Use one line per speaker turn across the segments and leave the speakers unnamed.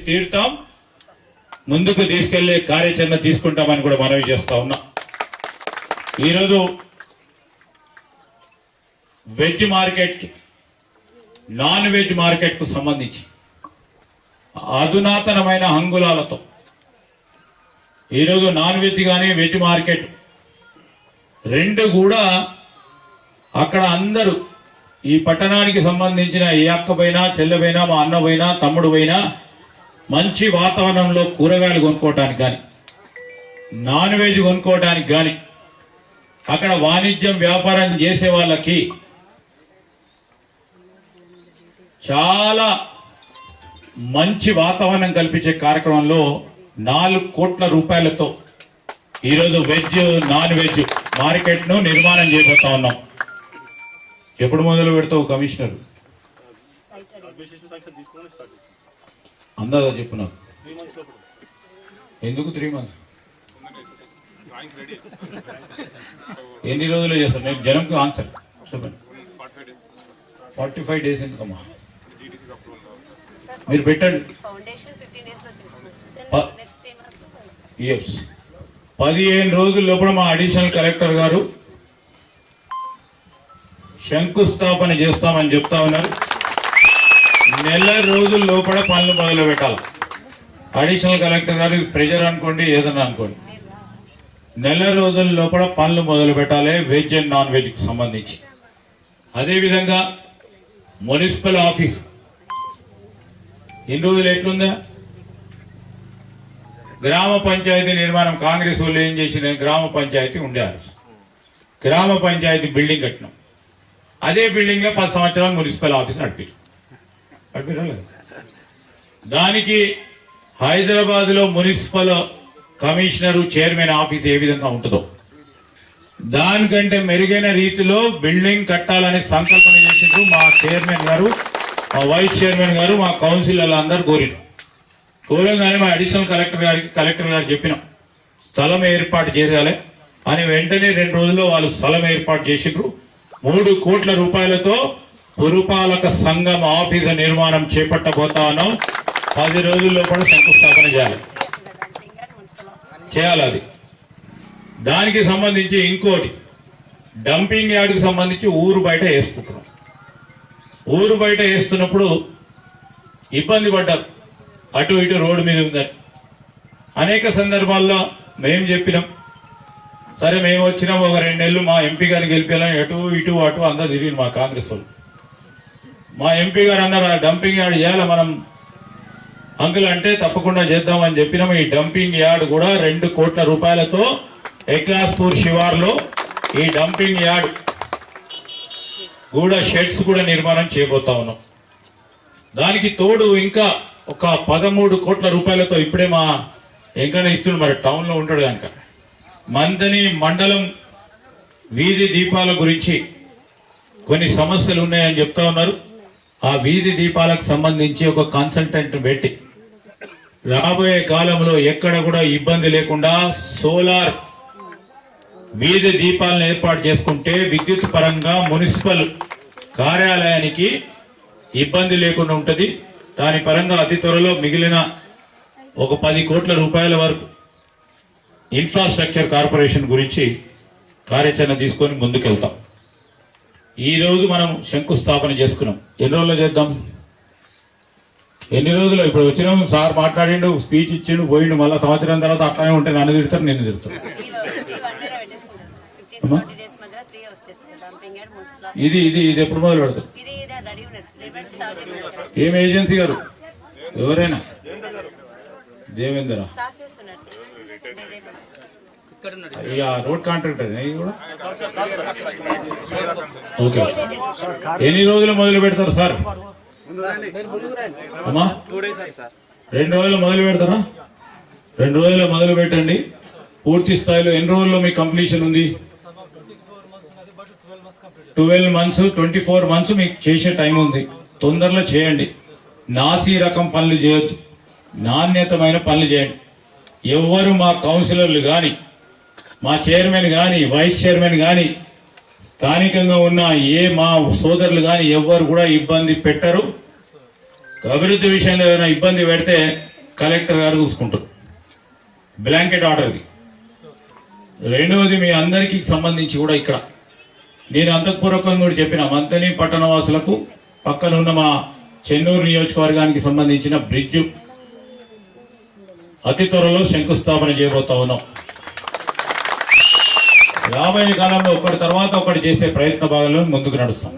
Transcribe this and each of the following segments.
తీరుతాం, ముందుకు తీసుకెళ్లే కార్యాచరణ తీసుకుంటామని కూడా మనవి చేస్తా ఉన్నా. ఈరోజు veg market, non veg market కు సంబంధించి అధునాతనమైన హంగులాలతో ఈరోజు నాన్ వెజ్ కానీ వెజ్ మార్కెట్ రెండు కూడా అక్కడ అందరూ ఈ పట్టణానికి సంబంధించిన ఏ అక్క పోయినా, చెల్లె పోయినా, మా అన్న పోయినా, తమ్ముడు పోయినా మంచి వాతావరణంలో కూరగాయలు కొనుక్కోవటానికి కానీ, నాన్ వెజ్ కొనుక్కోవటానికి కానీ, అక్కడ వాణిజ్యం వ్యాపారం చేసే వాళ్ళకి చాలా మంచి వాతావరణం కల్పించే కార్యక్రమంలో 4 కోట్ల రూపాయలతో ఈరోజు వెజ్ నాన్ వెజ్ మార్కెట్ ను నిర్మాణం చేయబోతా ఉన్నాం. ఎప్పుడు మొదలు పెడతావు కమిషనర్? అందాజా చెప్పు నాకు. ఎందుకు 3 months? ఎన్ని రోజులు చేస్తారు? నేను జనంకు ఆన్సర్ చెప్పండి. 45 days ఎందుకమ్మా? మీరు పెట్టండి. 15 రోజుల లోపల మా అడిషనల్ కలెక్టర్ గారు శంకుస్థాపన చేస్తామని చెప్తా ఉన్నారు. నెల రోజుల లోపల పనులు మొదలు పెట్టాలి. అడిషనల్ కలెక్టర్ గారు ప్రెజర్ అనుకోండి, ఏదన్నా అనుకోండి, నెల రోజుల లోపల పనులు మొదలు పెట్టాలి వెజ్ అండ్ నాన్ వెజ్ కి సంబంధించి. అదేవిధంగా మున్సిపల్ ఆఫీసు ఇన్ని రోజులు ఎట్లుందా? గ్రామ పంచాయతీ నిర్మాణం కాంగ్రెస్ వాళ్ళు ఏం చేసిన, గ్రామ పంచాయతీ ఉండాలి, గ్రామ పంచాయతీ బిల్డింగ్ కట్టినాం. అదే బిల్డింగ్ లో 10 సంవత్సరాలు మున్సిపల్ ఆఫీస్ నడిపారు. దానికి హైదరాబాద్ లో మున్సిపల్ కమిషనరు చైర్మన్ ఆఫీస్ ఏ విధంగా ఉంటుందో దానికంటే మెరుగైన రీతిలో బిల్డింగ్ కట్టాలని సంకల్పన చేసిండ్రు మా చైర్మన్ గారు, మా వైస్ చైర్మన్ గారు, మా కౌన్సిలర్లు అందరూ కోరంగానే మా అడిషనల్ కలెక్టర్ గారు చెప్పినాం స్థలం ఏర్పాటు చేయాలి అని. వెంటనే 2 రోజుల్లో వాళ్ళు స్థలం ఏర్పాటు చేసిండ్రు. 3 కోట్ల రూపాయలతో పురపాలక సంఘం ఆఫీసు నిర్మాణం చేపట్టబోతా ఉన్నాం. 10 రోజుల్లో కూడా శంకుస్థాపన చేయాలి. అది దానికి సంబంధించి ఇంకోటి డంపింగ్ యార్డ్కి సంబంధించి ఊరు బయట వేసుకుంటున్నాం. ఊరు బయట వేస్తున్నప్పుడు ఇబ్బంది పడ్డారు, అటు ఇటు రోడ్డు మీద ఉందని. అనేక సందర్భాల్లో మేము చెప్పినాం, సరే మేము వచ్చినాం, ఒక 2 నెలలు మా ఎంపీ గారిని గెలిపేయాలని ఎటు ఇటు అటు అందరూ తిరిగింది మా కాంగ్రెస్ వాళ్ళు. మా ఎంపీ గారు అన్నారు ఆ డంపింగ్ యార్డ్ చేయాలి మనం అంకుల్ అంటే తప్పకుండా చేద్దామని చెప్పినాం. ఈ డంపింగ్ యార్డ్ కూడా 2 కోట్ల రూపాయలతో ఎక్లాస్పూర్ శివార్లో ఈ డంపింగ్ యార్డ్ కూడా షెడ్స్ కూడా నిర్మాణం చేయబోతా ఉన్నాం. దానికి తోడు ఇంకా ఒక 13 కోట్ల రూపాయలతో ఇప్పుడే మా ఎంకన్నా ఇస్తున్నారు, మరి టౌన్ లో ఉంటాడు కనుక మందని మండలం వీధి దీపాల గురించి కొన్ని సమస్యలు ఉన్నాయని చెప్తా ఉన్నారు. ఆ వీధి దీపాలకు సంబంధించి ఒక కన్సల్టెంట్ పెట్టి రాబోయే కాలంలో ఎక్కడ కూడా ఇబ్బంది లేకుండా సోలార్ వీధి దీపాలను ఏర్పాటు చేసుకుంటే విద్యుత్ పరంగా మున్సిపల్ కార్యాలయానికి ఇబ్బంది లేకుండా ఉంటది. దాని పరంగా అతి త్వరలో మిగిలిన ఒక 10 కోట్ల రూపాయల వరకు ఇన్ఫ్రాస్ట్రక్చర్ కార్పొరేషన్ గురించి కార్యాచరణ తీసుకొని ముందుకెళ్తాం. ఈ రోజు మనం శంకుస్థాపన చేసుకున్నాం. ఎన్ని రోజుల్లో చేద్దాం? ఎన్ని రోజులు? ఇప్పుడు వచ్చినాం, సార్ మాట్లాడిండు, స్పీచ్ ఇచ్చిండు, పోయిండు, మళ్ళీ సంవత్సరం తర్వాత అట్లానే ఉంటే నన్ను తిడతారు, నిన్ను తిడతారు. ఇది ఇది ఇది ఎప్పుడు మొదలు పెడతారు? ఏం ఏజెన్సీ గారు? ఎవరైనా దేవేంద్ర రోడ్ కాంట్రాక్టర్ కూడా. ఓకే, ఎన్ని రోజులు మొదలు పెడతారు సార్? అమ్మా 2 రోజులు మొదలు పెడతారా? 2 రోజులు మొదలు పెట్టండి. పూర్తి స్థాయిలో ఎన్ని రోజుల్లో మీ కంప్లీషన్ ఉంది? 12 months, 24 months మీకు చేసే టైం ఉంది. తొందరలో చేయండి. నాసీ రకం పనులు చేయొద్దు, నాణ్యతమైన పనులు చేయండి. ఎవరు మా కౌన్సిలర్లు కానీ, మా చైర్మన్ కానీ, వైస్ చైర్మన్ కానీ, స్థానికంగా ఉన్న మా సోదరులు కానీ ఎవ్వరు కూడా ఇబ్బంది పెట్టరు. అభివృద్ధి విషయంలో ఏదైనా ఇబ్బంది పెడితే కలెక్టర్ గారు చూసుకుంటారు, బ్లాంకెట్ ఆర్డర్ది. రెండవది మీ అందరికీ సంబంధించి కూడా ఇక్కడ నేను అంతఃపూర్వకంగా కూడా చెప్పిన మంతని పట్టణవాసులకు పక్కన ఉన్న మా చెన్నూరు నియోజకవర్గానికి సంబంధించిన బ్రిడ్జ్ అతి త్వరలో శంకుస్థాపన చేయబోతా ఉన్నాం. రాబోయే కాలంలో ఒకటి తర్వాత ఒకటి చేసే ప్రయత్న భాగంలో ముందుకు నడుస్తాం.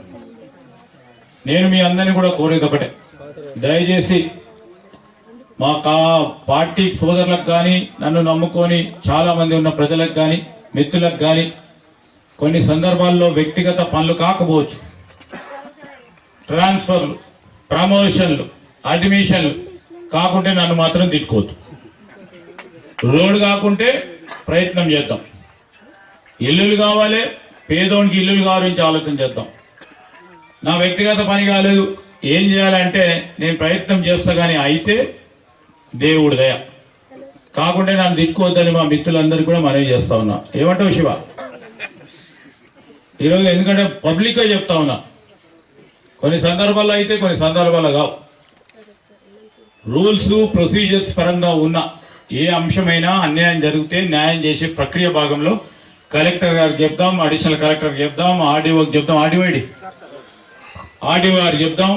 నేను మీ అందరినీ కూడా కోరేది ఒకటే, దయచేసి మా పార్టీ సోదరులకు కానీ నన్ను నమ్ముకొని చాలా మంది ఉన్న ప్రజలకు కానీ మిత్రులకు కానీ కొన్ని సందర్భాల్లో వ్యక్తిగత పనులు కాకపోవచ్చు, ట్రాన్స్ఫర్లు, ప్రమోషన్లు, అడ్మిషన్లు కాకుంటే నన్ను మాత్రం తిట్టుకోవద్దు. రోడ్డు కాకుంటే ప్రయత్నం చేద్దాం, ఇల్లులు కావాలి, పేదోనికి ఇల్లులు గురించి ఆలోచన చేద్దాం. నా వ్యక్తిగత పని కాలేదు, ఏం చేయాలంటే నేను ప్రయత్నం చేస్తా, కానీ అయితే దేవుడి దయ కాకుంటే నన్ను తిట్టుకోవద్దని మా మిత్రులందరికీ కూడా మనవి చేస్తా ఉన్నా. ఏమంటావు శివ? ఈరోజు ఎందుకంటే పబ్లిక్గా చెప్తా ఉన్నా, కొన్ని సందర్భాల్లో అయితే కొన్ని సందర్భాల్లో కావు. రూల్స్ ప్రొసీజర్స్ పరంగా ఉన్న ఏ అంశమైనా అన్యాయం జరిగితే న్యాయం చేసే ప్రక్రియ భాగంలో కలెక్టర్ గారికి చెప్దాం, అడిషనల్ కలెక్టర్కి చెప్దాం, ఆర్డీఓకి చెప్దాం, ఆర్డీఓ గారికి చెప్దాం,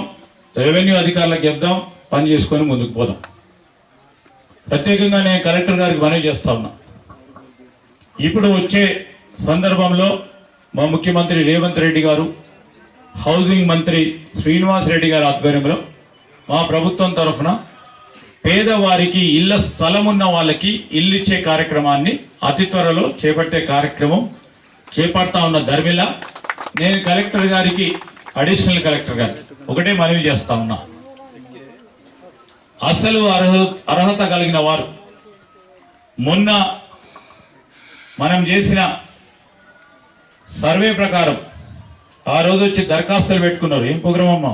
రెవెన్యూ అధికారులకు చెప్దాం, పని చేసుకొని ముందుకు పోదాం. ప్రత్యేకంగా నేను కలెక్టర్ గారికి మనవి చేస్తా ఉన్నా, ఇప్పుడు వచ్చే సందర్భంలో మా ముఖ్యమంత్రి రేవంత్ రెడ్డి గారు, హౌసింగ్ మంత్రి శ్రీనివాస్ రెడ్డి గారి ఆధ్వర్యంలో మా ప్రభుత్వం తరఫున పేదవారికి ఇళ్ల స్థలం ఉన్న వాళ్ళకి ఇల్లు ఇచ్చే కార్యక్రమాన్ని అతి త్వరలో చేపట్టే కార్యక్రమం చేపడతా ఉన్న ధర్మిలా నేను కలెక్టర్ గారికి, అడిషనల్ కలెక్టర్ గారికి ఒకటే మనవి చేస్తా ఉన్నా, అసలు అర్హత కలిగిన వారు మొన్న మనం చేసిన సర్వే ప్రకారం ఆ రోజు వచ్చి దరఖాస్తులు పెట్టుకున్నారు. ఏం ప్రోగ్రామ్ అమ్మా?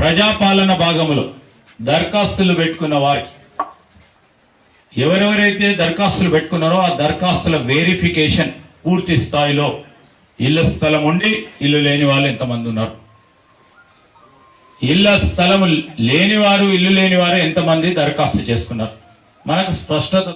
ప్రజాపాలన భాగంలో దరఖాస్తులు పెట్టుకున్న వారికి ఎవరెవరైతే దరఖాస్తులు పెట్టుకున్నారో ఆ దరఖాస్తుల వెరిఫికేషన్ పూర్తి స్థాయిలో ఇళ్ల స్థలం ఉండి ఇల్లు లేని వాళ్ళు ఎంతమంది ఉన్నారు, ఇళ్ల స్థలం లేనివారు ఇల్లు లేనివారు ఎంతమంది దరఖాస్తు చేసుకున్నారు, మనకు స్పష్టత